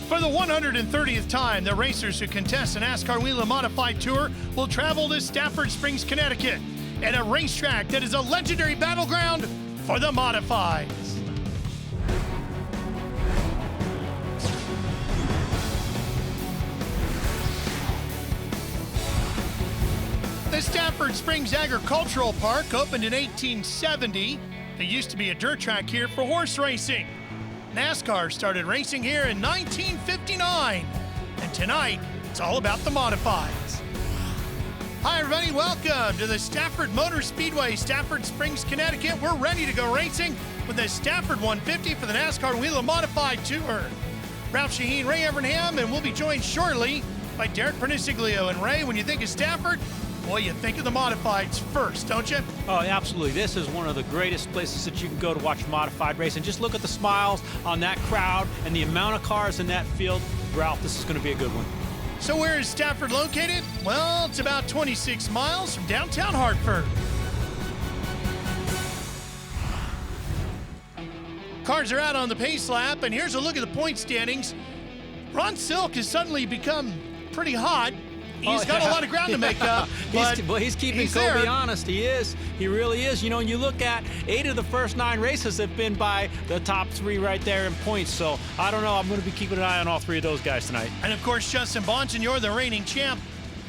For the 130th time, the racers who contest the NASCAR Whelen Modified Tour will travel to Stafford Springs, Connecticut, at a racetrack that is a legendary battleground for the Modifieds. The Stafford Springs Agricultural Park opened in 1870. There used to be a dirt track here for horse racing. NASCAR started racing here in 1959, and tonight it's all about the Modifieds. Hi everybody, welcome to the Stafford Motor Speedway, Stafford Springs, Connecticut. We're ready to go racing with the Stafford 150 for the NASCAR Whelen Modified Tour. Ralph Shaheen, Ray Evernham, and we'll be joined shortly by Derek Perniciglio. And Ray, when you think of Stafford, boy, you think of the Modifieds first, don't you? Oh, absolutely. This is one of the greatest places that you can go to watch modified racing. Just look at the smiles on that crowd and the amount of cars in that field. Ralph, this is going to be a good one. So where is Stafford located? Well, it's about 26 miles from downtown Hartford. Cars are out on the pace lap, and here's a look at the point standings. Ron Silk has suddenly become pretty hot. He's got a lot of ground to make up. He's keeping Kobe honest. He is. He really is. You know, and you look at 8 of the first 9 races have been by the top 3 right there in points. So I don't know. I'm going to be keeping an eye on all 3 of those guys tonight. And of course, Justin Bonson, you're the reigning champ.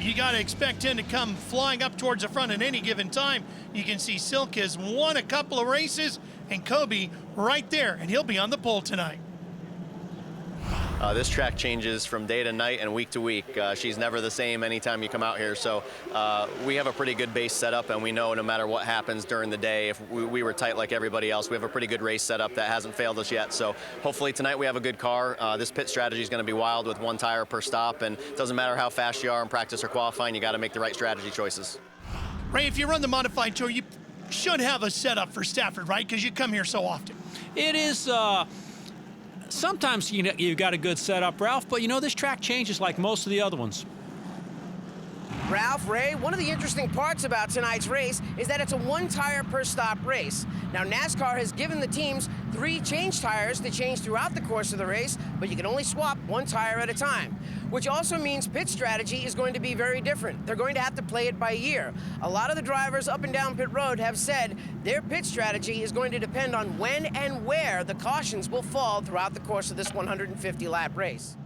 You got to expect him to come flying up towards the front at any given time. You can see Silk has won a couple of races, and Kobe right there, and he'll be on the pole tonight. This track changes from day to night and week to week. She's never the same anytime you come out here. So we have a pretty good base setup, and we know no matter what happens during the day, if we were tight like everybody else, we have a pretty good race setup that hasn't failed us yet. So hopefully tonight we have a good car. This pit strategy is going to be wild with 1 tire per stop, and it doesn't matter how fast you are in practice or qualifying, you got to make the right strategy choices. Ray, if you run the Modified Tour, you should have a setup for Stafford, right? Because you come here so often. It is... Sometimes you got a good setup, Ralph, but you know, this track changes like most of the other ones. Ralph, Ray, one of the interesting parts about tonight's race is that it's a 1 tire per stop race. Now, NASCAR has given the teams 3 change tires to change throughout the course of the race, but you can only swap 1 tire at a time, which also means pit strategy is going to be very different. They're going to have to play it by ear. A lot of the drivers up and down pit road have said their pit strategy is going to depend on when and where the cautions will fall throughout the course of this 150-lap race.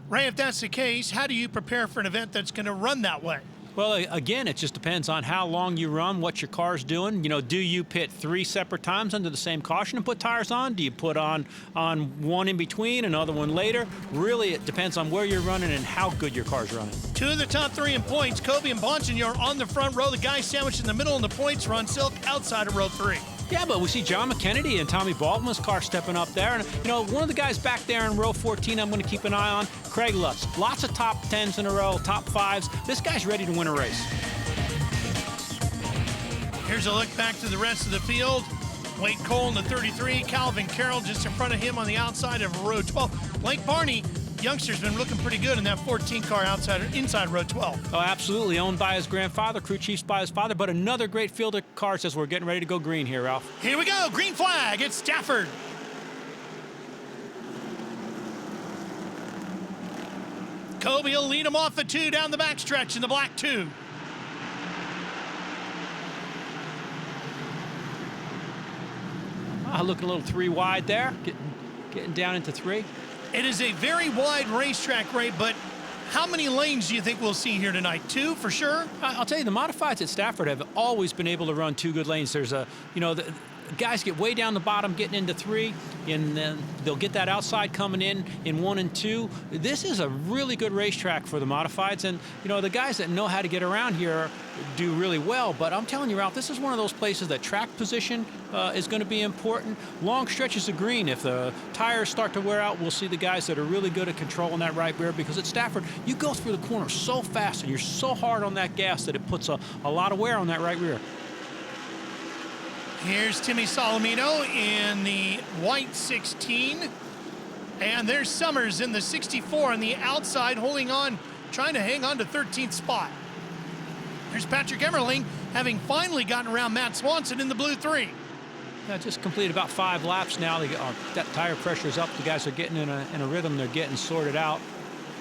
Ray, if that's the case, how do you prepare for an event that's going to run that way? Well, again, it just depends on how long you run, what your car's doing. You know, do you pit 3 separate times under the same caution and put tires on? Do you put on one in between, another one later? Really, it depends on where you're running and how good your car's running. 2 of the top 3 in points. Kobe and Bonson, you're on the front row. The guy sandwiched in the middle in the points. Ron Silk outside of row 3. Yeah, but we see John McKennedy and Tommy Baldwin's car stepping up there. And, you know, one of the guys back there in row 14 I'm going to keep an eye on, Craig Lutz. Lots of top 10s in a row, top 5s. This guy's ready to win a race. Here's a look back to the rest of the field. Wade Cole in the 33, Calvin Carroll just in front of him on the outside of row 12. Blake Barney, youngster's been looking pretty good in that 14 car inside row 12. Oh, absolutely. Owned by his grandfather, crew chiefs by his father, but another great field of cars as we're getting ready to go green here, Ralph. Here we go, green flag, it's Stafford. Kobe will lead him off the 2 down the backstretch in the black 2. Looking a little 3 wide there, getting down into 3. It is a very wide racetrack, Ray, but how many lanes do you think we'll see here tonight? 2 for sure? I'll tell you, the Modifieds at Stafford have always been able to run 2 good lanes. There's the guys get way down the bottom getting into 3, and then they'll get that outside coming in 1 and 2. This is a really good racetrack for the Modifieds, and you know, the guys that know how to get around here do really well. But I'm telling you, Ralph, this is one of those places that track position is going to be important. Long stretches of green. If the tires start to wear out, we'll see the guys that are really good at controlling that right rear, because at Stafford, you go through the corner so fast and you're so hard on that gas that it puts a lot of wear on that right rear. Here's Timmy Solomino in the white 16. And there's Summers in the 64 on the outside, holding on, trying to hang on to 13th spot. There's Patrick Emmerling, having finally gotten around Matt Swanson in the blue 3. Just completed about 5 laps now. That tire pressure is up. The guys are getting in a rhythm. They're getting sorted out.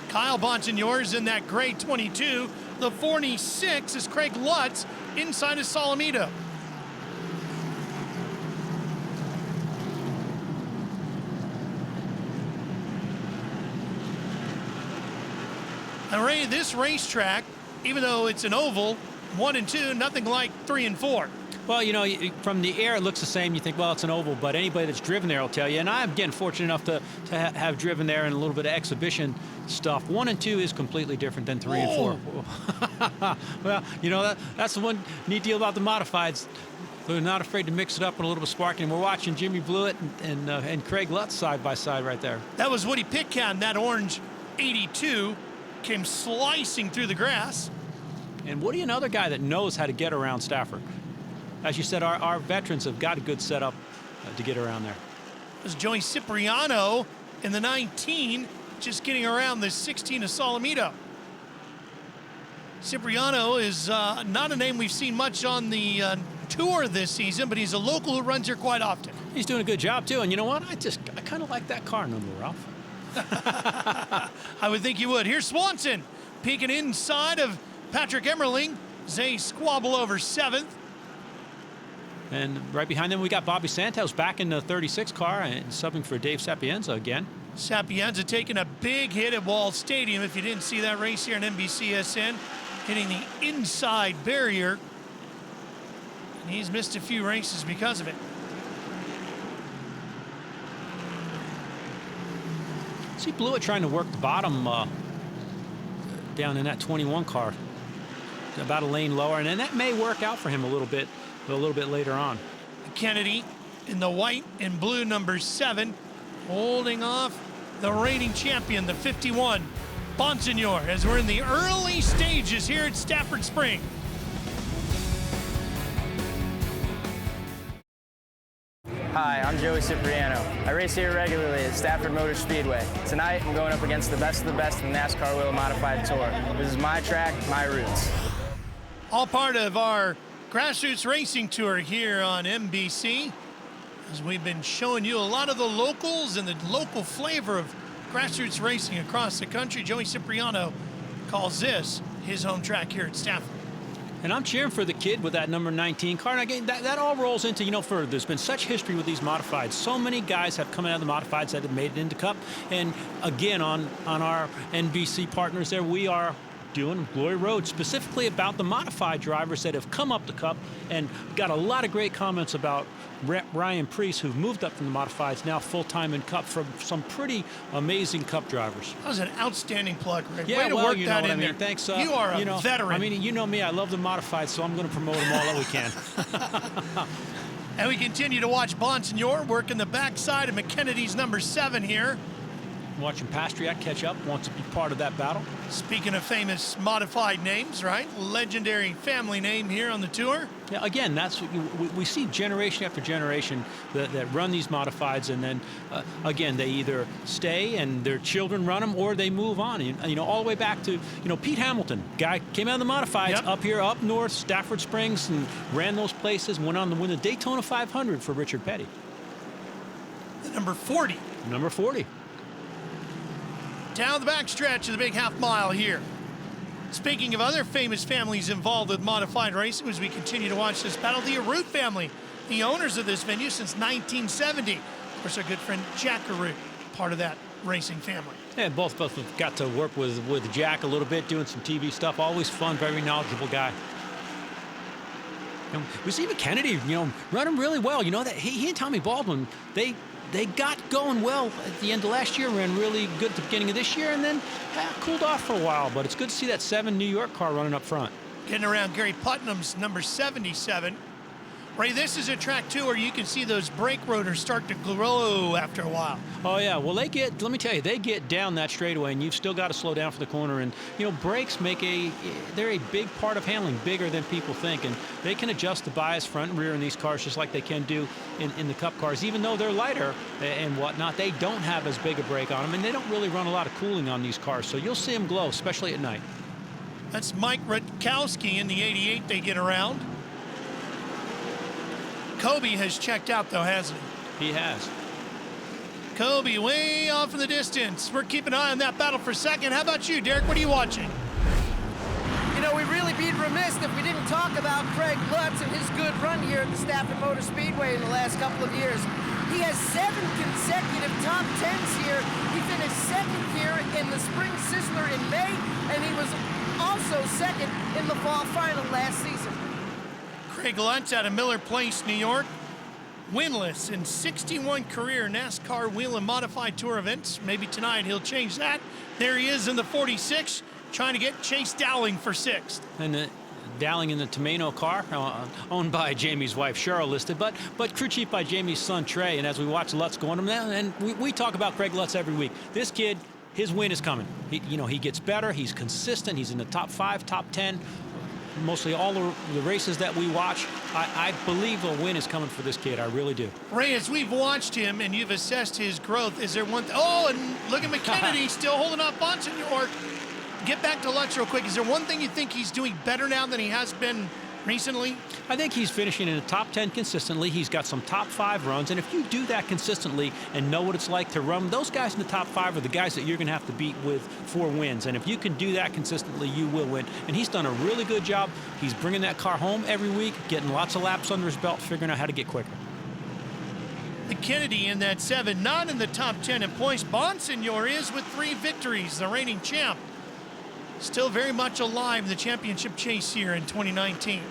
Kyle Bonsignore's in that gray 22. The 46 is Craig Lutz inside of Solomito. And Ray, this racetrack, even though it's an oval, 1 and 2, nothing like 3 and 4. Well, you know, from the air, it looks the same. You think, well, it's an oval, but anybody that's driven there will tell you. And I'm, again, fortunate enough to have driven there and a little bit of exhibition stuff. 1 and 2 is completely different than 3 and 4. Well, you know, that's the one neat deal about the modifieds. They're not afraid to mix it up with a little bit of sparking. We're watching Jimmy Blewett and Craig Lutz side by side right there. That was Woody Pitcairn. That orange 82 came slicing through the grass. And Woody, another guy that knows how to get around Stafford. As you said, our veterans have got a good setup to get around there. It was Joey Cipriano in the 19, just getting around the 16 of Solomito. Cipriano is not a name we've seen much on the tour this season, but he's a local who runs here quite often. He's doing a good job, too. And you know what? I kind of like that car number, Ralph. I would think you would. Here's Swanson peeking inside of Patrick Emmerling. Zay Squabble over 7th. And right behind them, we got Bobby Santos back in the 36 car and subbing for Dave Sapienza again. Sapienza taking a big hit at Wall Stadium. If you didn't see that race here on NBCSN, hitting the inside barrier. And he's missed a few races because of it. See Blewett trying to work the bottom down in that 21 car, about a lane lower, and then that may work out for him a little bit later on. Kennedy in the white and blue number 7, holding off the reigning champion, the 51, Bonsignore, as we're in the early stages here at Stafford Spring. Hi, I'm Joey Cipriano. I race here regularly at Stafford Motor Speedway. Tonight, I'm going up against the best of the best in the NASCAR Whelen Modified Tour. This is my track, my roots. All part of our grassroots racing tour here on NBC, as we've been showing you a lot of the locals and the local flavor of grassroots racing across the country. Joey Cipriano calls this his home track here at Stafford. And I'm cheering for the kid with that number 19 car. And again, that all rolls into, you know, there's been such history with these modifieds. So many guys have come out of the modifieds that have made it into Cup. And again, on our NBC partners there, we are doing Glory Road specifically about the modified drivers that have come up the Cup, and got a lot of great comments about Ryan Priest, who've moved up from the modifieds, now full-time in Cup, from some pretty amazing Cup drivers. That was an outstanding plug, Rick. Yeah, way to well, work you that know what in I mean. there. Thanks. You are a veteran. I mean, you know me. I love the modifieds, so I'm going to promote them all that we can. And we continue to watch Bonsignore working the backside of McKennedy's number 7 here. Watching Pastriak catch up, wants to be part of that battle. Speaking of famous modified names, right? Legendary family name here on the tour. Yeah, again, that's what we see generation after generation that run these modifieds, and then again, they either stay and their children run them, or they move on. You know, all the way back to, you know, Pete Hamilton, guy came out of the modifieds, yep, up here, up north, Stafford Springs, and ran those places, and went on to win the Daytona 500 for Richard Petty. The number 40. Number 40. Down the backstretch of the big half mile here. Speaking of other famous families involved with modified racing, as we continue to watch this battle, the Arute family, the owners of this venue since 1970. Of course, our good friend Jack Arute, part of that racing family. Yeah, both have got to work with Jack a little bit, doing some TV stuff. Always fun, very knowledgeable guy. And we see Kennedy, you know, running really well. You know that he and Tommy Baldwin, they got going well at the end of last year, ran really good at the beginning of this year, and then cooled off for a while. But it's good to see that 7 New York car running up front. Getting around Gary Putnam's number 77. Ray, this is a track, too, where you can see those brake rotors start to glow after a while. Oh, yeah. Well, let me tell you, they get down that straightaway, and you've still got to slow down for the corner. And, you know, brakes they're a big part of handling, bigger than people think. And they can adjust the bias front and rear in these cars just like they can do in the Cup cars. Even though they're lighter and whatnot, they don't have as big a brake on them, and they don't really run a lot of cooling on these cars. So you'll see them glow, especially at night. That's Mike Rutkowski in the 88 they get around. Kobe has checked out, though, hasn't he? He has. Kobe way off in the distance. We're keeping an eye on that battle for second. How about you, Derek? What are you watching? You know, we'd really be remiss if we didn't talk about Craig Lutz and his good run here at the Stafford Motor Speedway in the last couple of years. He has 7 consecutive top 10s here. He finished second here in the Spring Sizzler in May, and he was also second in the Fall Final last season. Craig Lutz out of Miller Place, New York. Winless in 61 career NASCAR Whelen Modified Tour events. Maybe tonight he'll change that. There he is in the 46, trying to get Chase Dowling for 6th. And Dowling in the Tomeno car, owned by Jamie's wife Cheryl, listed, but crew chief by Jamie's son Trey. And as we watch Lutz going, and we talk about Craig Lutz every week. This kid, his win is coming. He gets better. He's consistent. He's in the top 5, top 10. Mostly all the races that we watch, I believe a win is coming for this kid. I really do. Ray, as we've watched him and you've assessed his growth, is there one? Oh, and look at McKennedy still holding off Bonsignor. Get back to Lutz real quick. Is there one thing you think he's doing better now than he has been recently? I think he's finishing in the top 10 consistently. He's got some top 5 runs, and if you do that consistently and know what it's like to run, those guys in the top 5 are the guys that you're going to have to beat with 4 wins. And if you can do that consistently, you will win. And he's done a really good job. He's bringing that car home every week, getting lots of laps under his belt, figuring out how to get quicker. McKennedy in that 7, not in the top 10 in points. Bonsignor is with 3 victories, the reigning champ. Still very much alive in the championship chase here in 2019.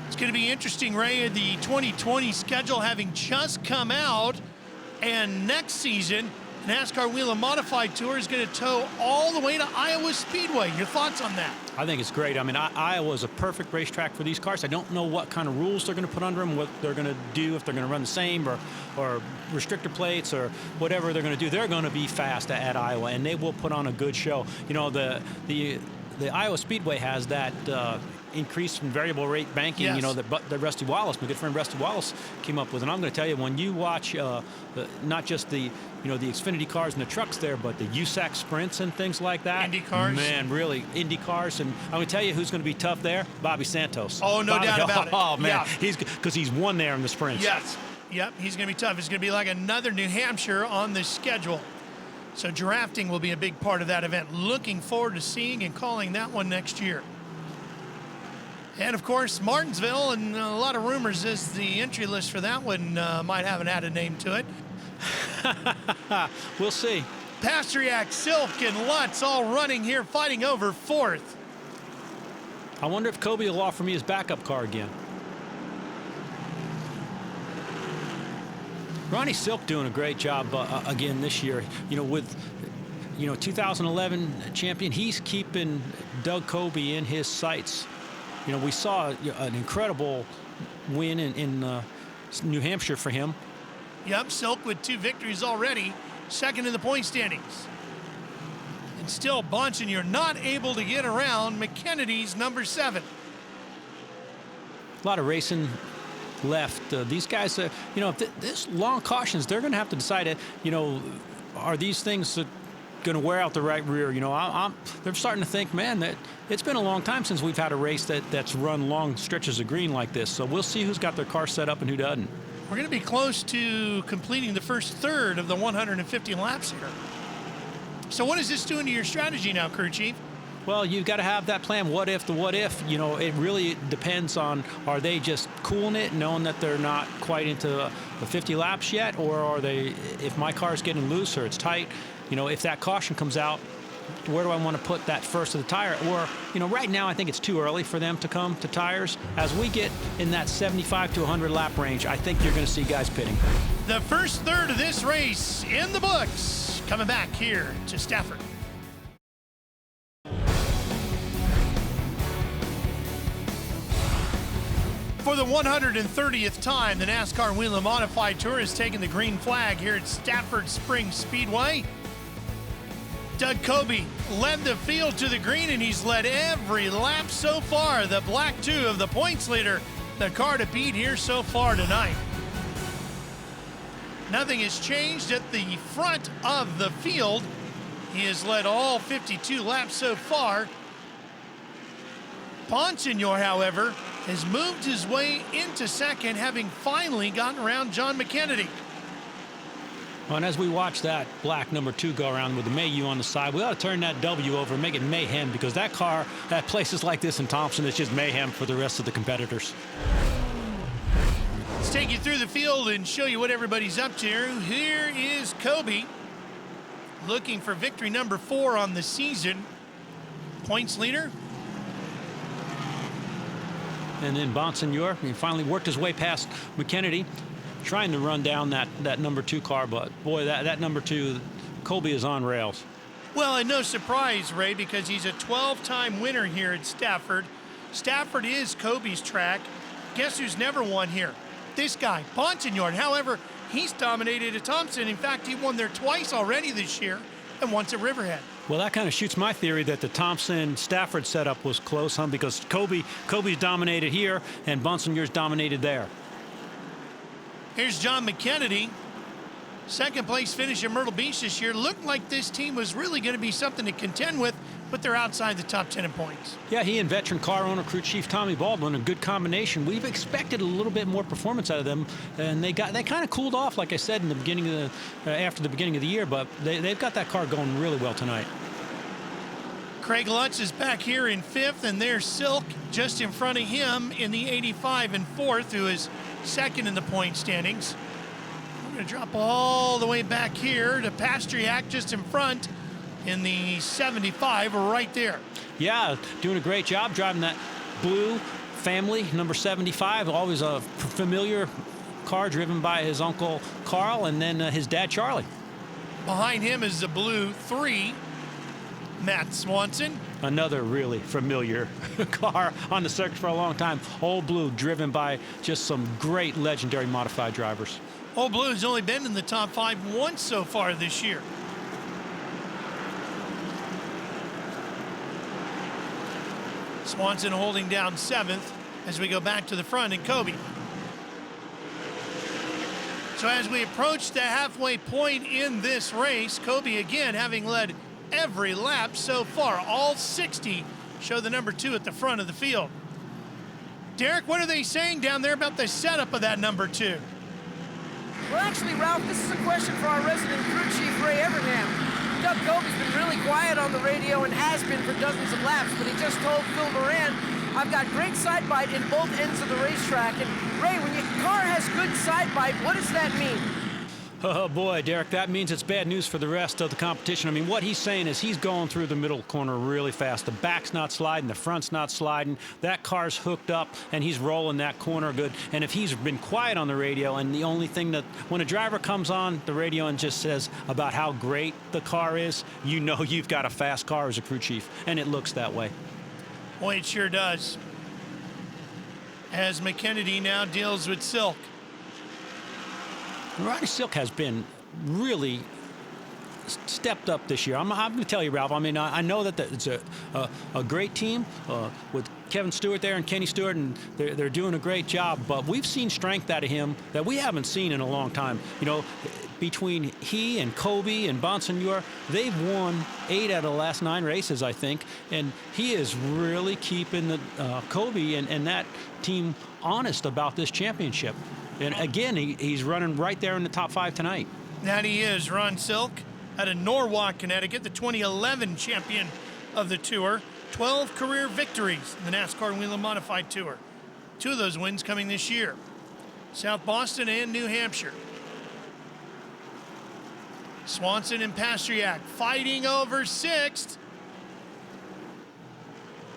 It's going to be interesting, Ray, the 2020 schedule having just come out, and next season, NASCAR Whelen Modified Tour is going to tow all the way to Iowa Speedway. Your thoughts on that? I think it's great. I mean, Iowa is a perfect racetrack for these cars. I don't know what kind of rules they're going to put under them, what they're going to do, if they're going to run the same or restrictor plates or whatever they're going to do. They're going to be fast at Iowa, and they will put on a good show. You know, the Iowa Speedway has that increase in variable rate banking, yes. You know, that Rusty Wallace, my good friend Rusty Wallace, came up with. And I'm going to tell you, when you watch not just the Xfinity cars and the trucks there, but the USAC sprints and things like that. Indy cars. Man, really, Indy cars. And I'm going to tell you who's going to be tough there, Bobby Santos. Oh, no doubt about it. Oh, man, yeah. Because he's won there in the sprints. Yes. Yep, he's going to be tough. It's going to be like another New Hampshire on the schedule. So drafting will be a big part of that event. Looking forward to seeing and calling that one next year. And, of course, Martinsville, and a lot of rumors is the entry list for that one might have an added name to it. We'll see. Pastriak, Silk, and Lutz all running here, fighting over 4th. I wonder if Kobe will offer me his backup car again. Ronnie Silk doing a great job again this year. You know, with 2011 champion, he's keeping Doug Kobe in his sights. You know, we saw an incredible win in New Hampshire for him. Yep, Silk with 2 victories already, second in the point standings. And still Bonsignor not able to get around McKennedy's number 7. A lot of racing left. These guys, if this long cautions, they're going to have to decide, are these things going to wear out the right rear? They're starting to think, man, that it's been a long time since we've had a race that's run long stretches of green like this. So we'll see who's got their car set up and who doesn't. We're going to be close to completing the first third of the 150 laps here. So what is this doing to your strategy now, crew chief? Well, you've got to have that plan. What if the what if? It really depends on, are they just cooling it, knowing that they're not quite into the 50 laps yet, or are they, if my car's getting loose or it's tight, if that caution comes out, where do I want to put that first of the tire? Or, right now I think it's too early for them to come to tires. As we get in that 75 to 100 lap range, I think you're going to see guys pitting. The first third of this race in the books, coming back here to Stafford. For the 130th time, the NASCAR Whelen Modified Tour has taken the green flag here at Stafford Spring Speedway. Doug Kobe led the field to the green, and he's led every lap so far. The black 2 of the points leader, the car to beat here so far tonight. Nothing has changed at the front of the field. He has led all 52 laps so far. Bonsignor, however, has moved his way into second, having finally gotten around John McKennedy. Well, and as we watch that black number 2 go around with the Mayu on the side, we ought to turn that W over and make it mayhem, because that car at places like this in Thompson is just mayhem for the rest of the competitors. Let's take you through the field and show you what everybody's up to. Here is Kobe, looking for victory number 4 on the season. Points leader. And then Bonsignor, he finally worked his way past McKennedy, trying to run down that number 2 car, but boy, that number 2, Kobe, is on rails. Well, and no surprise, Ray, because he's a 12-time winner here at Stafford. Stafford is Kobe's track. Guess who's never won here? This guy, Bonsignor. However, he's dominated at Thompson. In fact, he won there twice already this year and once at Riverhead. Well, that kind of shoots my theory that the Thompson-Stafford setup was close, because Kobe's dominated here and Bonsignor's dominated there. Here's John McKennedy. Second place finish in Myrtle Beach this year. Looked like this team was really going to be something to contend with, but they're outside the top 10 in points. Yeah, he and veteran car owner, crew chief Tommy Baldwin, a good combination. We've expected a little bit more performance out of them, and they kind of cooled off, like I said, in the beginning of after the beginning of the year, but they've got that car going really well tonight. Craig Lutz is back here in 5th, and there's Silk just in front of him in the 85 and 4th, who is second in the point standings. We're going to drop all the way back here to Pastriak just in front in the 75 right there. Yeah, doing a great job driving that blue family, number 75, always a familiar car driven by his uncle Carl and then his dad Charlie. Behind him is the blue 3, Matt Swanson. Another really familiar car on the circuit for a long time. Old Blue, driven by just some great legendary modified drivers. Old Blue has only been in the top 5 once so far this year. Swanson holding down 7th as we go back to the front in Kobe. So as we approach the halfway point in this race, Kobe again having led every lap so far. All 60 show the number 2 at the front of the field. Derek, what are they saying down there about the setup of that number 2? Well, actually, Ralph, this is a question for our resident crew chief, Ray Evernham. Doug Kobe's been really quiet on the radio and has been for dozens of laps, but he just told Phil Moran, I've got great side bite in both ends of the racetrack. And Ray, when your car has good side bite, what does that mean? Oh boy, Derek, that means it's bad news for the rest of the competition. I mean, what he's saying is he's going through the middle corner really fast. The back's not sliding, the front's not sliding. That car's hooked up, and he's rolling that corner good. And if he's been quiet on the radio, and the only thing that when a driver comes on the radio and just says about how great the car is, you know you've got a fast car as a crew chief, and it looks that way. Boy, it sure does. As McKennedy now deals with Silk. Ronnie Silk has been really stepped up this year. I'm going to tell you, Ralph. I mean, I know that it's a great team with Kevin Stewart there and Kenny Stewart, and they're doing a great job. But we've seen strength out of him that we haven't seen in a long time. You know, between he and Kobe and Bonsignor, they've won 8 out of the last 9 races, I think. And he is really keeping the Kobe and that team honest about this championship. And again, he's running right there in the top 5 tonight. That he is. Ron Silk out of Norwalk, Connecticut, the 2011 champion of the Tour. 12 career victories in the NASCAR Whelen Modified Tour. 2 of those wins coming this year. South Boston and New Hampshire. Swanson and Pastriak fighting over 6th.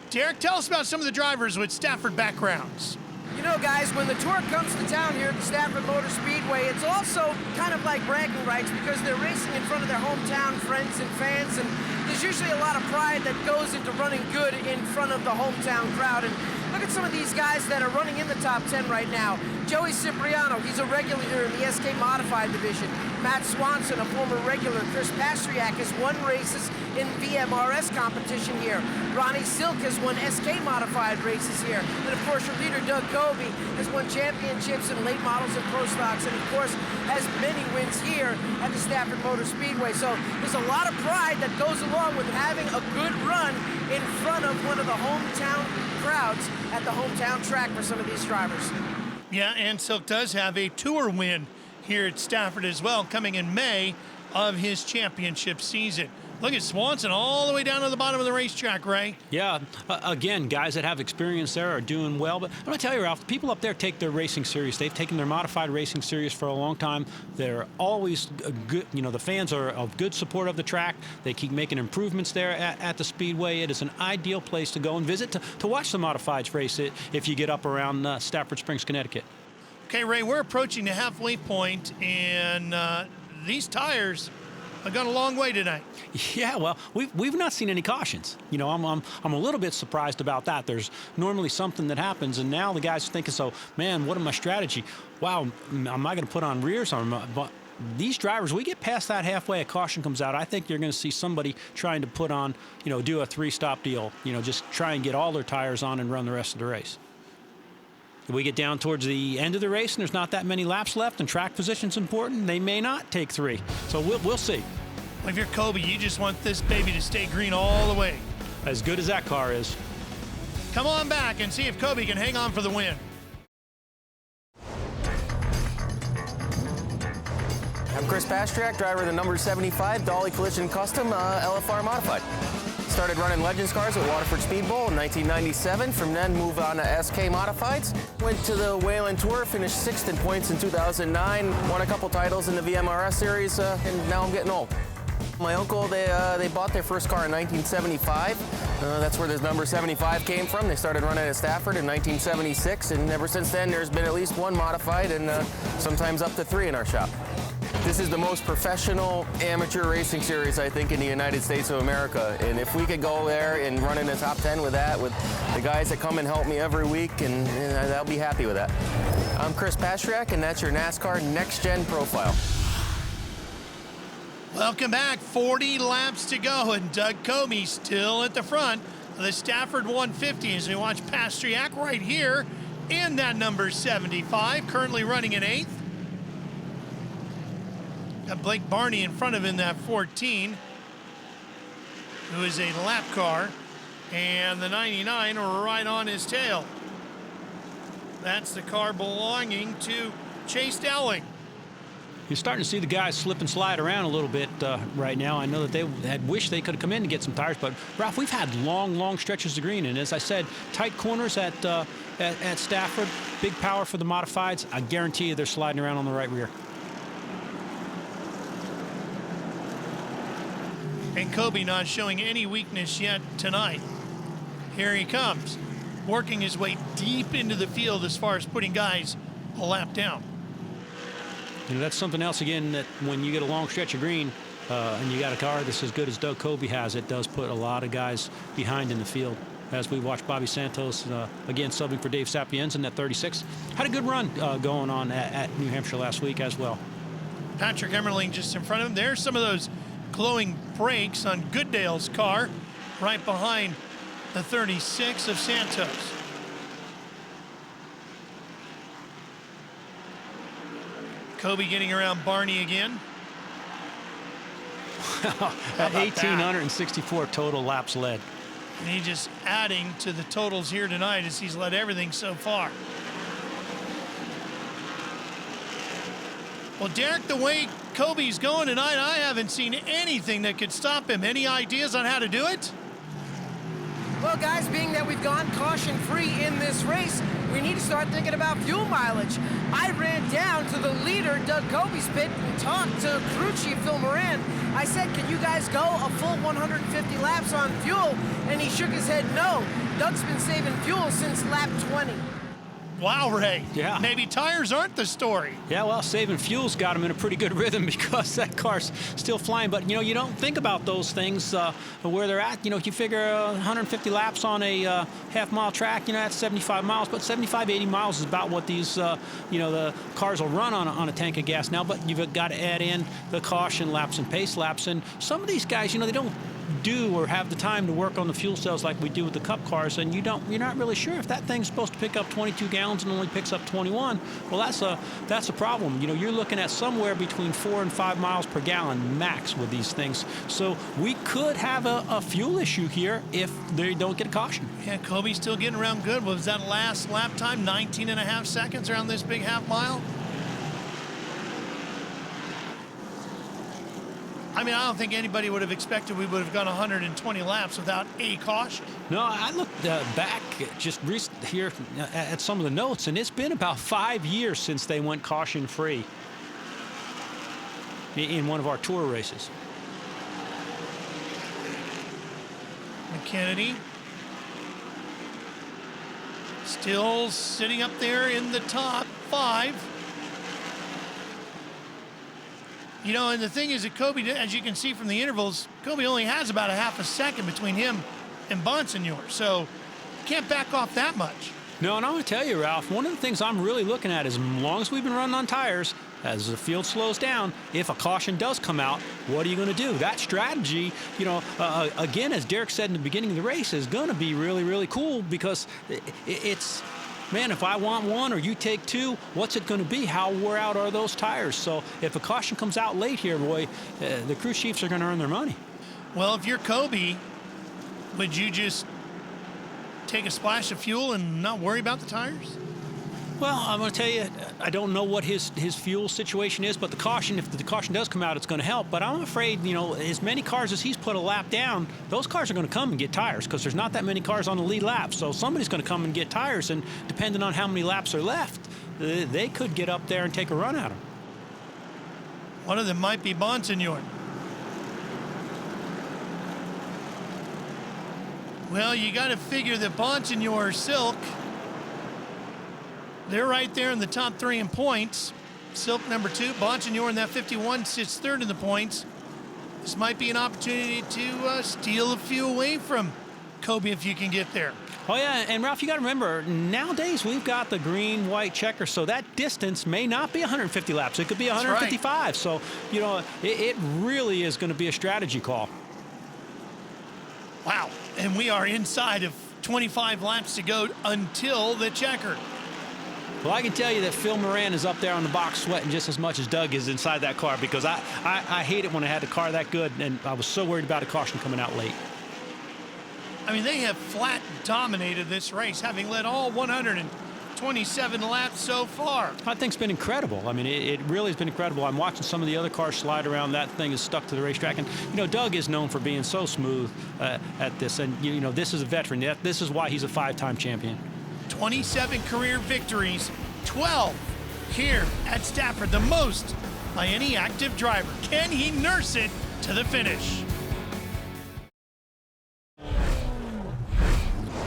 Derek, tell us about some of the drivers with Stafford backgrounds. You know, guys, when the Tour comes to town here at the Stafford Motor Speedway, it's also kind of like bragging rights because they're racing in front of their hometown friends and fans, and there's usually a lot of pride that goes into running good in front of the hometown crowd. And look at some of these guys that are running in the top 10 right now. Joey Cipriano, he's a regular here in the SK Modified division. Matt Swanson, a former regular. Chris Pastriak has won races in VMRS competition here. Ronnie Silk has won SK Modified races here. And of course, your leader, Doug Kobe, has won championships in late models and pro stocks, and of course, has many wins here here at the Stafford Motor Speedway. So there's a lot of pride that goes along with having a good run in front of one of the hometown crowds at the hometown track for some of these drivers. Yeah, and Silk does have a tour win here at Stafford as well, coming in May of his championship season. Look at Swanson all the way down to the bottom of the racetrack, Ray. Yeah, again, guys that have experience there are doing well. But I'm going to tell you, Ralph, the people up there take their racing serious. They've taken their modified racing serious for a long time. They're always good. You know, the fans are of good support of the track. They keep making improvements there at the Speedway. It is an ideal place to go and visit to watch the modifieds race it if you get up around Stafford Springs, Connecticut. Okay, Ray, we're approaching the halfway point, and these tires have gone a long way tonight. Yeah, well, we've not seen any cautions. You know, I'm a little bit surprised about that. There's normally something that happens, and now the guys are thinking, so, man, what is my strategy? Wow, am I going to put on rears? But these drivers, we get past that halfway, a caution comes out. I think you're going to see somebody trying to put on, you know, do a 3-stop deal. You know, just try and get all their tires on and run the rest of the race. If we get down towards the end of the race and there's not that many laps left and track position's important, they may not take 3. So we'll see. Well, if you're Kobe, you just want this baby to stay green all the way. As good as that car is. Come on back and see if Kobe can hang on for the win. I'm Chris Pastriak, driver of the number 75 Dolly Collision Custom LFR Modified. Started running Legends cars at Waterford Speed Bowl in 1997. From then, moved on to SK Modifieds. Went to the Whelen Tour, finished 6th in points in 2009. Won a couple titles in the VMRS series, and now I'm getting old. My uncle, they bought their first car in 1975. That's where this number 75 came from. They started running at Stafford in 1976, and ever since then, there's been at least 1 modified, and sometimes up to 3 in our shop. This is the most professional amateur racing series, I think, in the United States of America. And if we could go there and run in the top 10 with that, with the guys that come and help me every week, and I'll be happy with that. I'm Chris Pastriak, and that's your NASCAR Next Gen Profile. Welcome back. 40 laps to go, and Doug Comey still at the front of the Stafford 150 as we watch Pastriak right here in that number 75, currently running in 8th. Got Blake Barney in front of him, that 14, who is a lap car, and the 99 right on his tail. That's the car belonging to Chase Dowling. You're starting to see the guys slip and slide around a little bit right now. I know that they had wished they could have come in to get some tires, but Ralph, we've had long stretches of green, and as I said, tight corners at Stafford, big power for the modifieds. I guarantee you they're sliding around on the right rear. And Kobe not showing any weakness yet tonight. Here he comes, working his way deep into the field as far as putting guys a lap down. You know, that's something else, again, that when you get a long stretch of green and you got a car that's as good as Doug Kobe has, it does put a lot of guys behind in the field. As we watch Bobby Santos, again, subbing for Dave Sapienza in that 36. Had a good run going on at New Hampshire last week as well. Patrick Emmerling just in front of him. There's some of those glowing brakes on Goodale's car right behind the 36 of Santos. Kobe getting around Barney again. At 1,864 total laps led. And he's just adding to the totals here tonight as he's led everything so far. Well, Derek, the way Kobe's going tonight, I haven't seen anything that could stop him. Any ideas on how to do it? Well, guys, being that we've gone caution-free in this race, we need to start thinking about fuel mileage. I ran down to the leader, Doug Kobe's pit, and talked to crew chief Phil Moran. I said, can you guys go a full 150 laps on fuel? And he shook his head no. Doug's been saving fuel since lap 20. Wow, Ray. Yeah. Maybe tires aren't the story. Yeah, well, saving fuel's got him in a pretty good rhythm because that car's still flying. But, you know, you don't think about those things where they're at. You know, if you figure 150 laps on a half-mile track, you know, that's 75 miles. But 75, 80 miles is about what these, you know, the cars will run on a tank of gas now. But you've got to add in the caution laps and pace laps. And some of these guys, you know, they don't do or have the time to work on the fuel cells like we do with the Cup cars, and you're not really sure if that thing's supposed to pick up 22 gallons and only picks up 21. Well, that's a problem. You know, you're looking at somewhere between 4 and 5 miles per gallon max with these things. So we could have a fuel issue here if they don't get a caution. Yeah, Kobe's still getting around good. What was that last lap time? 19.5 seconds around this big half mile. I mean, I don't think anybody would have expected we would have gone 120 laps without a caution. No, I looked back just here at some of the notes, and it's been about 5 years since they went caution-free in one of our tour races. Kennedy still sitting up there in the top 5. You know, and the thing is that Kobe, as you can see from the intervals, Kobe only has about a half a second between him and Bonsignor, so can't back off that much. No, and I'm going to tell you, Ralph, one of the things I'm really looking at is as long as we've been running on tires, as the field slows down, if a caution does come out, what are you going to do? That strategy, you know, again, as Derek said in the beginning of the race, is going to be really, really cool because it's, man, if I want one or you take two, what's it going to be? How wore out are those tires? So if a caution comes out late here, boy, the crew chiefs are going to earn their money. Well, if you're Kobe, would you just take a splash of fuel and not worry about the tires? Well, I'm going to tell you, I don't know what his fuel situation is, but the caution, if the caution does come out, it's going to help. But I'm afraid, you know, as many cars as he's put a lap down, those cars are going to come and get tires because there's not that many cars on the lead lap. So somebody's going to come and get tires, and depending on how many laps are left, they could get up there and take a run at him. One of them might be Bonsignor. Well, you got to figure that Bonsignor, Silk, they're right there in the top 3 in points. Silk number 2, Bonsignor in that 51 sits 3rd in the points. This might be an opportunity to steal a few away from Kobe if you can get there. Oh, yeah, and Ralph, you got to remember, nowadays we've got the green-white checker, so that distance may not be 150 laps. It could be 155. Right. So, you know, it really is going to be a strategy call. Wow, and we are inside of 25 laps to go until the checker. Well, I can tell you that Phil Moran is up there on the box sweating just as much as Doug is inside that car because I hate it when I had the car that good, and I was so worried about a caution coming out late. I mean, they have flat dominated this race, having led all 127 laps so far. I think it's been incredible. I mean, it really has been incredible. I'm watching some of the other cars slide around. That thing is stuck to the racetrack. And, you know, Doug is known for being so smooth at this. And, you know, this is a veteran. This is why he's a 5-time champion. 27 career victories, 12 here at Stafford, the most by any active driver. Can he nurse it to the finish?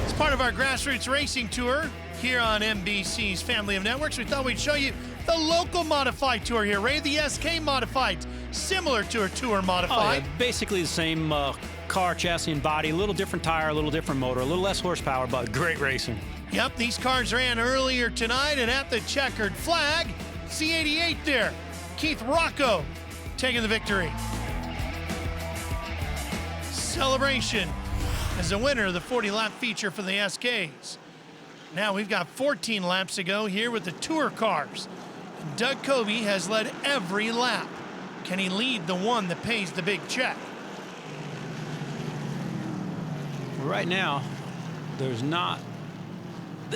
As part of our grassroots racing tour here on NBC's Family of Networks, we thought we'd show you the local modified tour here, Ray, the SK modified, similar to a tour modified. Oh, yeah, basically the same car, chassis, and body, a little different tire, a little different motor, a little less horsepower, but great racing. Yep, these cars ran earlier tonight, and at the checkered flag, C88 there, Keith Rocco taking the victory. Celebration as the winner of the 40-lap feature for the SKs. Now we've got 14 laps to go here with the tour cars. And Doug Kobe has led every lap. Can he lead the one that pays the big check? Right now, there's not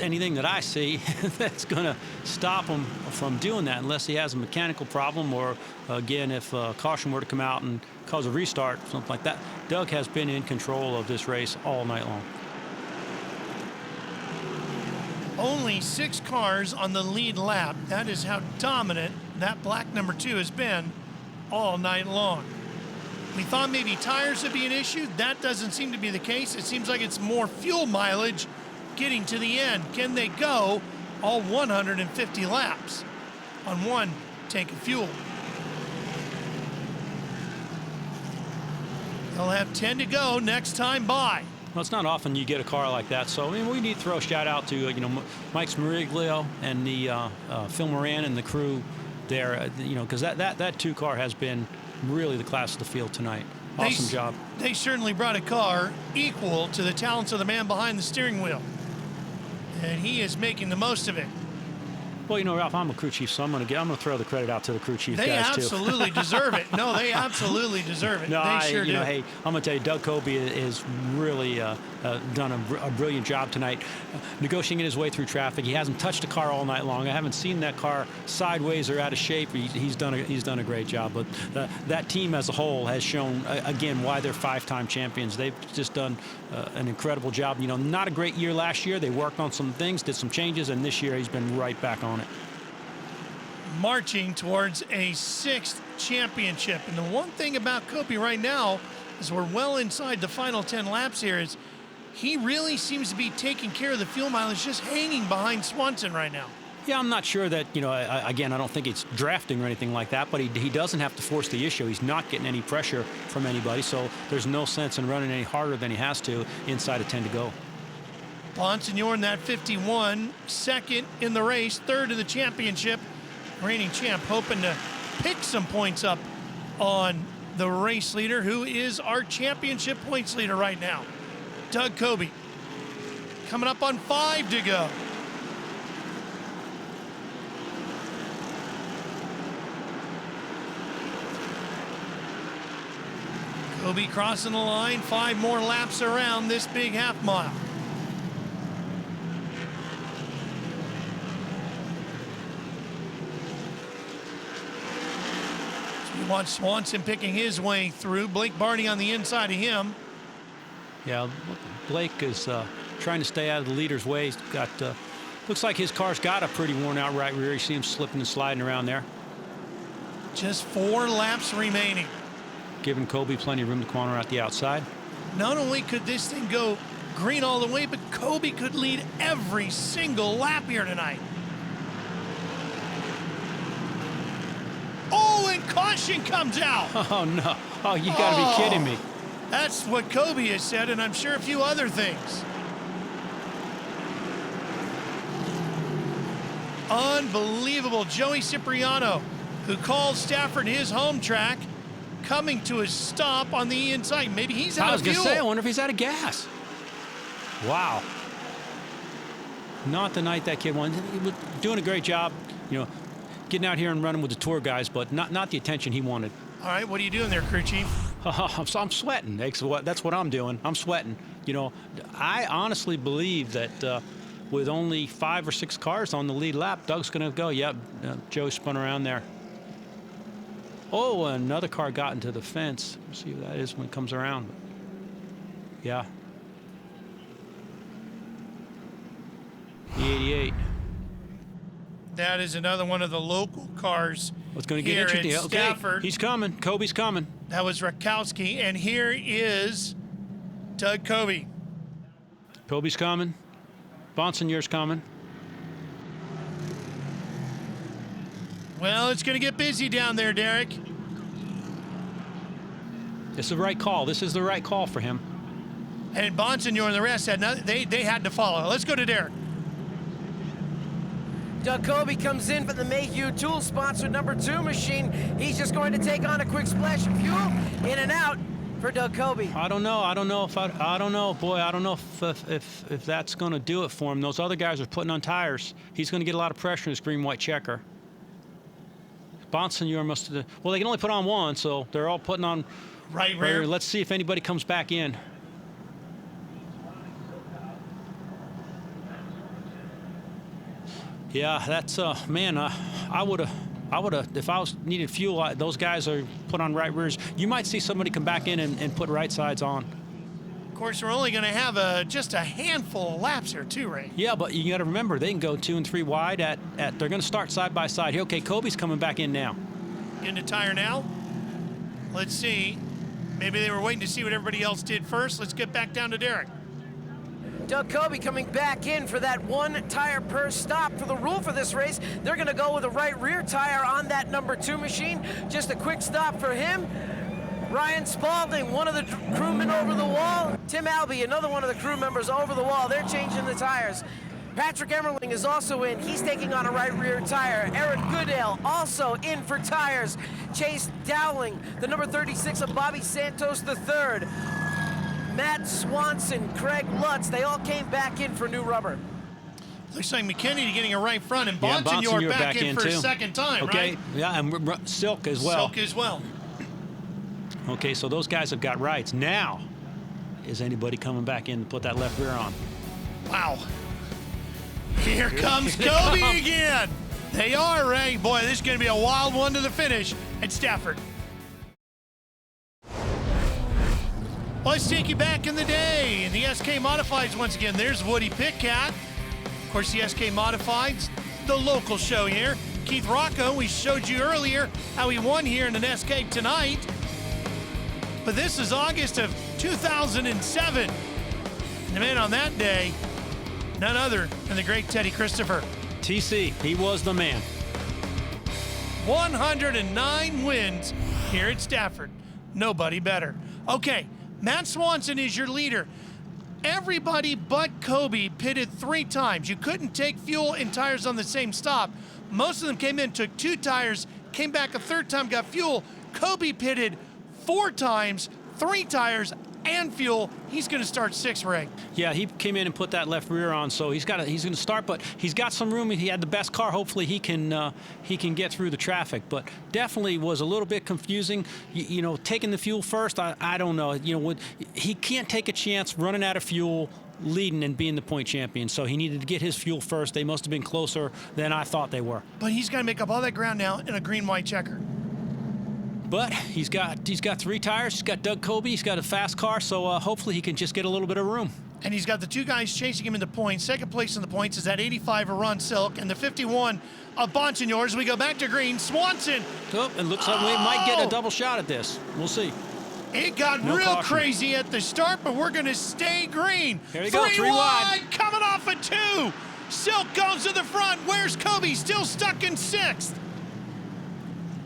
anything that I see that's going to stop him from doing that unless he has a mechanical problem or, again, if caution were to come out and cause a restart, something like that. Doug has been in control of this race all night long. Only 6 cars on the lead lap. That is how dominant that black number 2 has been all night long. We thought maybe tires would be an issue. That doesn't seem to be the case. It seems like it's more fuel mileage getting to the end. Can they go all 150 laps on one tank of fuel? They'll have 10 to go next time by. Well, it's not often you get a car like that, so I mean, we need to throw a shout out to you know, Mike Smiriglio and the Phil Moran and the crew there, you know, because that 2 car has been really the class of the field tonight. Awesome job. They certainly brought a car equal to the talents of the man behind the steering wheel. And he is making the most of it. Well, you know, Ralph, I'm a crew chief, so I'm going to throw the credit out to the crew chief They guys, too. absolutely deserve it. No, they absolutely deserve it. No, they sure do. Hey, I'm going to tell you, Doug Kobe is really done a brilliant job tonight, negotiating his way through traffic. He hasn't touched a car all night long. I haven't seen that car sideways or out of shape. He's done a great job. But that team as a whole has shown again why they're 5-time champions. They've just done an incredible job. You know, not a great year last year. They worked on some things, did some changes, and this year he's been right back on it. Marching towards a 6th championship. And the one thing about Kobe right now is we're well inside the final 10 laps here is he really seems to be taking care of the fuel mileage, just hanging behind Swanson right now. Yeah, I'm not sure that, you know, again, I don't think it's drafting or anything like that, but he doesn't have to force the issue. He's not getting any pressure from anybody, so there's no sense in running any harder than he has to inside of 10 to go. Bonsignor in that 51, second in the race, third in the championship. Reigning champ hoping to pick some points up on the race leader, who is our championship points leader right now, Doug Kobe. Coming up on 5 to go. Kobe crossing the line, 5 more laps around this big half mile. We want Swanson picking his way through. Blake Barney on the inside of him. Yeah, Blake is trying to stay out of the leader's way. He's got, looks like his car's got a pretty worn out right rear. You see him slipping and sliding around there. Just 4 laps remaining. Giving Kobe plenty of room to corner out the outside. Not only could this thing go green all the way, but Kobe could lead every single lap here tonight. Oh, and caution comes out. Oh, no. Oh, you got to be kidding me. That's what Kobe has said, and I'm sure a few other things. Unbelievable. Joey Cipriano, who calls Stafford his home track, coming to a stop on the inside. Maybe he's out of fuel. I was going to say, I wonder if he's out of gas. Wow. Not the night that kid won. He was doing a great job, you know, getting out here and running with the tour guys, but not the attention he wanted. All right, what are you doing there, crew chief? I'm sweating. That's what I'm doing. I'm sweating. You know, I honestly believe that with only 5 or 6 cars on the lead lap, Doug's going to go. Yep, Joe spun around there. Oh, another car got into the fence. We'll see what that is when it comes around. Yeah. The 88. That is another one of the local cars. What's going to get here interesting? in Okay, Stafford. he's coming. Kobe's coming. That was Rakowski, and here is Doug Kobe. Kobe's coming. Bonsignor's coming. Well, it's going to get busy down there, Derek. This is the right call. This is the right call for him. And Bonsignor and the rest had they had to follow. Let's go to Derek. Doug Kobe comes in for the Mayhew Tool sponsored number 2 machine. He's just going to take on a quick splash of fuel, in and out for Doug Kobe. I don't know. I don't know if that's going to do it for him. Those other guys are putting on tires. He's going to get a lot of pressure in this green-white checker. Bonsignor must have. Well, they can only put on one, so they're all putting on right rear. Let's see if anybody comes back in. Yeah, that's man. I would have if I was needed fuel. Those guys are put on right rears. You might see somebody come back in and put right sides on. Of course, we're only going to have just a handful of laps here, too, Ray. Yeah, but you got to remember they can go 2 and 3 wide. They're going to start side by side. Okay, Kobe's coming back in now. Into tire now. Let's see. Maybe they were waiting to see what everybody else did first. Let's get back down to Derek. Doug Kobe coming back in for that 1 tire per stop. For the rule for this race, they're going to go with a right rear tire on that number 2 machine. Just a quick stop for him. Ryan Spalding, one of the crewmen over the wall. Tim Albee, another one of the crew members over the wall. They're changing the tires. Patrick Emmerling is also in. He's taking on a right rear tire. Eric Goodale also in for tires. Chase Dowling, the number 36 of Bobby Santos III. Matt Swanson, Craig Lutz, they all came back in for new rubber. Looks like McKinney getting a right front, and Yeah, Bonsignor back in for too. a second time, okay. right? Yeah, and Silk as well. Silk as well. Okay, so those guys have got rights. Now, is anybody coming back in to put that left rear on? Wow. Here comes Kobe again. They are, Ray. Boy, this is going to be a wild one to the finish at Stafford. Let's take you back in the day. In the SK Modifieds once again, there's Woody Pitcat. Of course, the SK Modifieds, the local show here. Keith Rocco, we showed you earlier how he won here in an SK tonight. But this is August of 2007. And the man on that day, none other than the great Teddy Christopher. TC, he was the man. 109 wins here at Stafford. Nobody better. Okay, Matt Swanson is your leader. Everybody but Kobe pitted 3 times. You couldn't take fuel and tires on the same stop. Most of them came in, took 2 tires, came back a 3rd time, got fuel. Kobe pitted 4 times, 3 tires, and fuel. He's going to start 6th, Ray. Yeah, he came in and put that left rear on, so he's going to start, but he's got some room. He had the best car. Hopefully he can get through the traffic, but definitely was a little bit confusing. You know, taking the fuel first, I don't know. You know, he can't take a chance running out of fuel, leading and being the point champion, so he needed to get his fuel first. They must have been closer than I thought they were. But he's got to make up all that ground now in a green-white checker. But he's got 3 tires. He's got Doug Kobe. He's got a fast car, so hopefully he can just get a little bit of room. And he's got the 2 guys chasing him into points. 2nd place in the points is that 85 of Ron Silk and the 51 of Bonsignor. We go back to green. Swanson. Oh, and looks like we might get a double shot at this. We'll see. It got No real caution. crazy at the start, but we're going to stay green. Here you go, 3 wide. Coming off a 2. Silk goes to the front. Where's Kobe? Still stuck in 6th.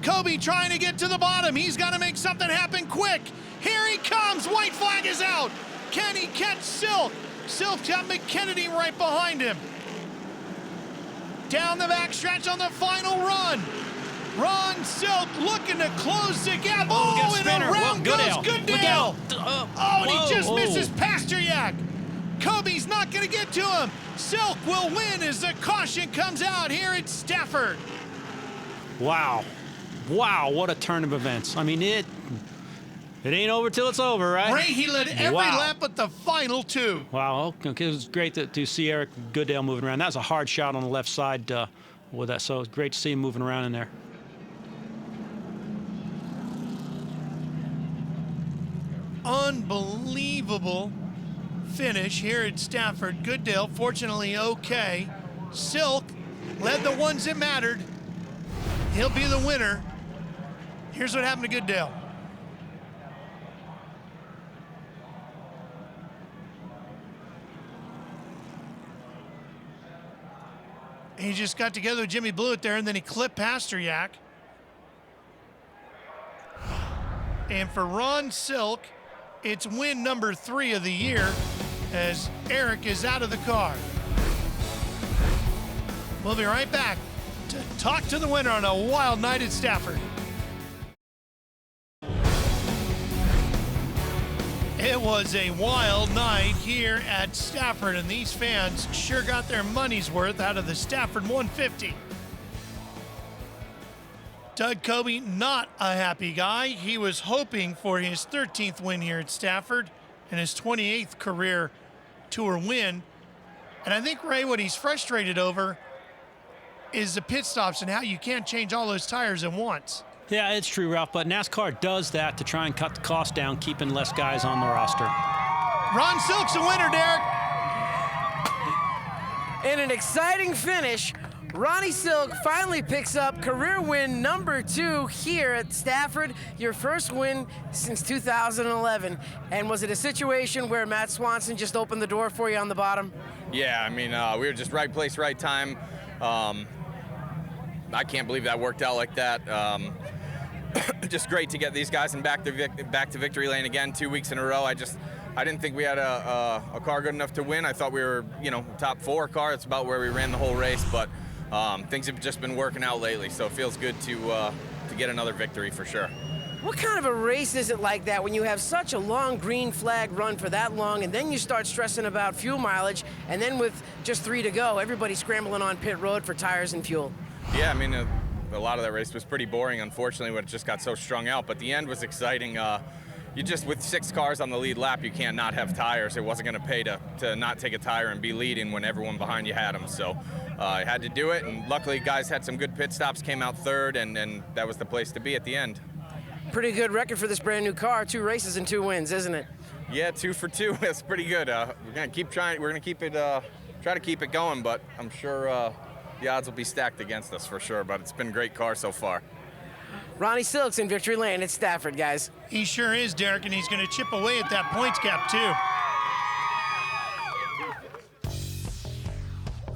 Kobe trying to get to the bottom. He's got to make something happen quick. Here he comes. White flag is out. Can he catch Silk? Silk's got McKennedy right behind him. Down the back stretch on the final run. Ron Silk looking to close the gap. Oh, and around goes Goodale. Oh, and he just misses Pasteryak. Kobe's not going to get to him. Silk will win as the caution comes out here at Stafford. Wow. Wow, what a turn of events. I mean, it ain't over till it's over, right? Ray, he led every lap but the final 2. Wow, okay, it was great to see Eric Goodale moving around. That was a hard shot on the left side with that, so it's great to see him moving around in there. Unbelievable finish here at Stafford. Goodale, fortunately, okay. Silk led the ones that mattered. He'll be the winner. Here's what happened to Goodale. He just got together with Jimmy Blewett there, and then he clipped Pasteryak. And for Ron Silk, it's win number 3 of the year as Eric is out of the car. We'll be right back to talk to the winner on a wild night at Stafford. It was a wild night here at Stafford, and these fans sure got their money's worth out of the Stafford 150. Doug Kobe, not a happy guy. He was hoping for his 13th win here at Stafford and his 28th career tour win. And I think, Ray, what he's frustrated over is the pit stops and how you can't change all those tires at once. Yeah, it's true, Ralph, but NASCAR does that to try and cut the cost down, keeping less guys on the roster. Ron Silk's the winner, Derek. In an exciting finish, Ronnie Silk finally picks up career win number 2 here at Stafford, your first win since 2011. And was it a situation where Matt Swanson just opened the door for you on the bottom? Yeah, I mean, we were just right place, right time. I can't believe that worked out like that. Just great to get these guys in back to victory lane again 2 weeks in a row. I just I didn't think we had a car good enough to win. I thought we were, top 4 car. It's about where we ran the whole race, but things have just been working out lately, so it feels good to get another victory for sure. What kind of a race is it like that when you have such a long green flag run for that long, and then you start stressing about fuel mileage, and then with just 3 to go, everybody's scrambling on pit road for tires and fuel? Yeah, I mean, a lot of that race was pretty boring, unfortunately, when it just got so strung out, but the end was exciting. You just, with 6 cars on the lead lap, you can't not have tires. It wasn't going to pay to not take a tire and be leading when everyone behind you had them. So I had to do it, and luckily guys had some good pit stops, came out third, and that was the place to be at the end. Pretty good record for this brand new car. 2 races and 2 wins, isn't it? Yeah, 2 for 2. That's pretty good. We're gonna keep trying. We're gonna keep it, try to keep it going, but I'm sure the odds will be stacked against us for sure. But it's been a great car so far. Ronnie Silks in victory lane at Stafford, guys. He sure is, Derek, and he's going to chip away at that points gap, too.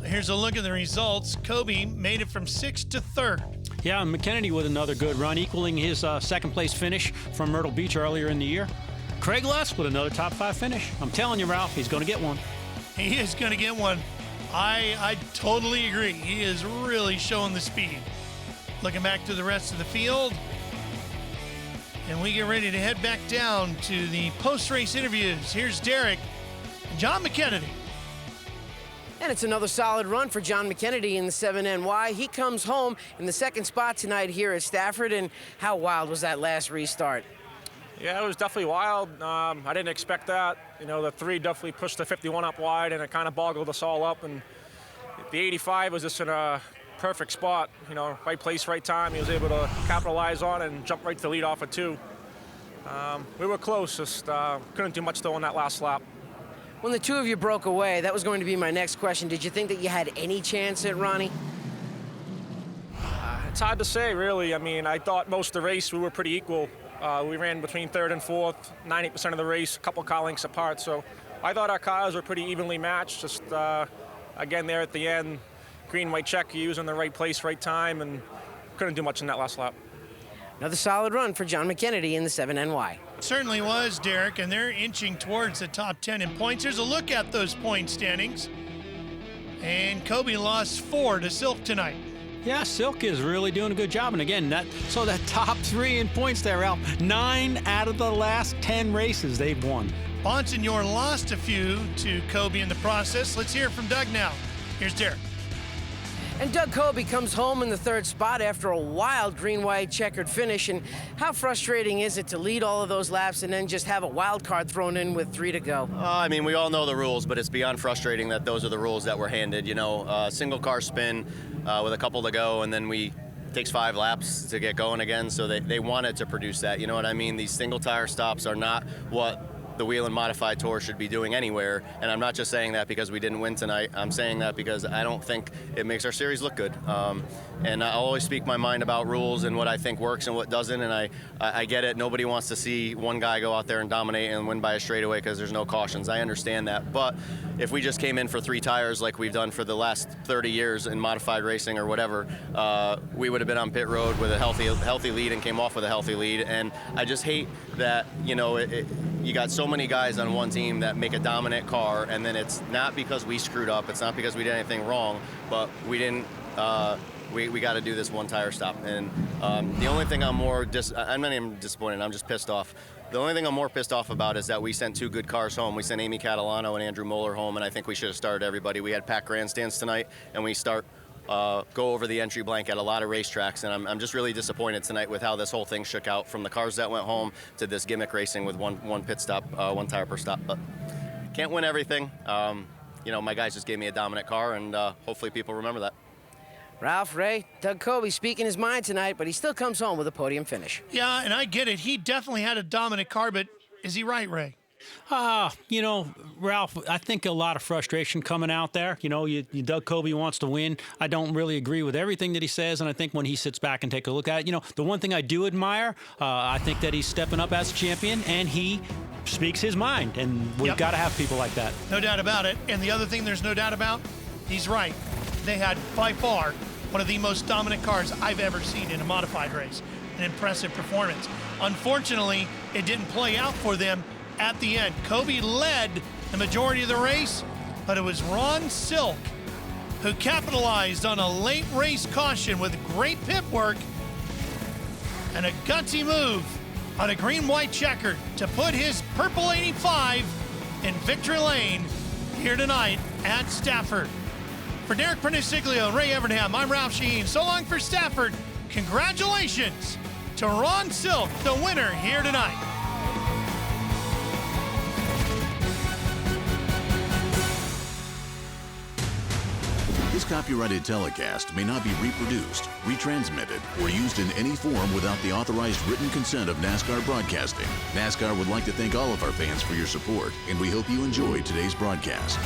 Here's a look at the results. Kobe made it from 6th to 3rd. Yeah, McKennedy with another good run, equaling his second-place finish from Myrtle Beach earlier in the year. Craig Luss with another top 5 finish. I'm telling you, Ralph, he's going to get one. He is going to get one. I totally agree. He is really showing the speed. Looking back to the rest of the field, and we get ready to head back down to the post-race interviews. Here's Derek and John McKennedy. And it's another solid run for John McKennedy in the 7NY. He comes home in the 2nd spot tonight here at Stafford, and how wild was that last restart? Yeah, it was definitely wild. I didn't expect that. The 3 definitely pushed the 51 up wide, and it kind of boggled us all up. And the 85 was just in a perfect spot. Right place, right time. He was able to capitalize on and jump right to the lead off of 2. We were close, just couldn't do much though on that last lap. When the 2 of you broke away, that was going to be my next question. Did you think that you had any chance at Ronnie? It's hard to say, really. I mean, I thought most of the race we were pretty equal. We ran between 3rd and 4th, 90% of the race, a couple car lengths apart. So I thought our cars were pretty evenly matched. Just, again, there at the end, green, white check, he was in the right place, right time, and couldn't do much in that last lap. Another solid run for John McKennedy in the 7NY. Certainly was, Derek, and they're inching towards the top 10 in points. Here's a look at those point standings. And Kobe lost 4 to Silk tonight. Yeah, Silk is really doing a good job. And again, that top 3 in points there, Ralph. 9 out of the last 10 races they've won. Bonsignor lost a few to Kobe in the process. Let's hear from Doug now. Here's Derek. And Doug Kobe comes home in the 3rd spot after a wild green-white checkered finish. And how frustrating is it to lead all of those laps and then just have a wild card thrown in with 3 to go? I mean, we all know the rules, but it's beyond frustrating that those are the rules that we're handed. Single car spin with a couple to go, and then takes 5 laps to get going again. So they wanted to produce that. You know what I mean? These single tire stops are not what the Whelen Modified Tour should be doing anywhere, and I'm not just saying that because we didn't win tonight. I'm saying that because I don't think it makes our series look good. And I always speak my mind about rules and what I think works and what doesn't, and I get it. Nobody wants to see one guy go out there and dominate and win by a straightaway because there's no cautions. I understand that, but if we just came in for 3 tires like we've done for the last 30 years in modified racing or whatever, we would have been on pit road with a healthy lead and came off with a healthy lead. And I just hate that, you got so many guys on one team that make a dominant car, and then it's not because we screwed up, it's not because we did anything wrong, but we didn't. We got to do this one tire stop. And the only thing I'm not even disappointed, I'm just pissed off. The only thing I'm more pissed off about is that we sent 2 good cars home. We sent Amy Catalano and Andrew Moeller home, and I think we should have started everybody. We had packed grandstands tonight, and we go over the entry blank at a lot of racetracks, and I'm just really disappointed tonight with how this whole thing shook out, from the cars that went home to this gimmick racing with one pit stop, 1 tire per stop. But can't win everything. My guys just gave me a dominant car, and hopefully people remember that. Ralph, Ray, Doug Kobe speaking his mind tonight, but he still comes home with a podium finish. Yeah, and I get it. He definitely had a dominant car, but is he right, Ray? Ralph, I think a lot of frustration coming out there. Doug Kobe wants to win. I don't really agree with everything that he says, and I think when he sits back and take a look at it, the one thing I do admire, I think that he's stepping up as a champion, and he speaks his mind, and we've got to have people like that. No doubt about it. And the other thing there's no doubt about, he's right. They had, by far, one of the most dominant cars I've ever seen in a modified race. An impressive performance. Unfortunately, it didn't play out for them at the end. Kobe led the majority of the race, but it was Ron Silk who capitalized on a late race caution with great pit work and a gutsy move on a green-white checker to put his purple 85 in victory lane here tonight at Stafford. For Derek Perniciglio and Ray Evernham, I'm Ralph Sheen. So long for Stafford. Congratulations to Ron Silk, the winner here tonight. This copyrighted telecast may not be reproduced, retransmitted, or used in any form without the authorized written consent of NASCAR Broadcasting. NASCAR would like to thank all of our fans for your support, and we hope you enjoyed today's broadcast.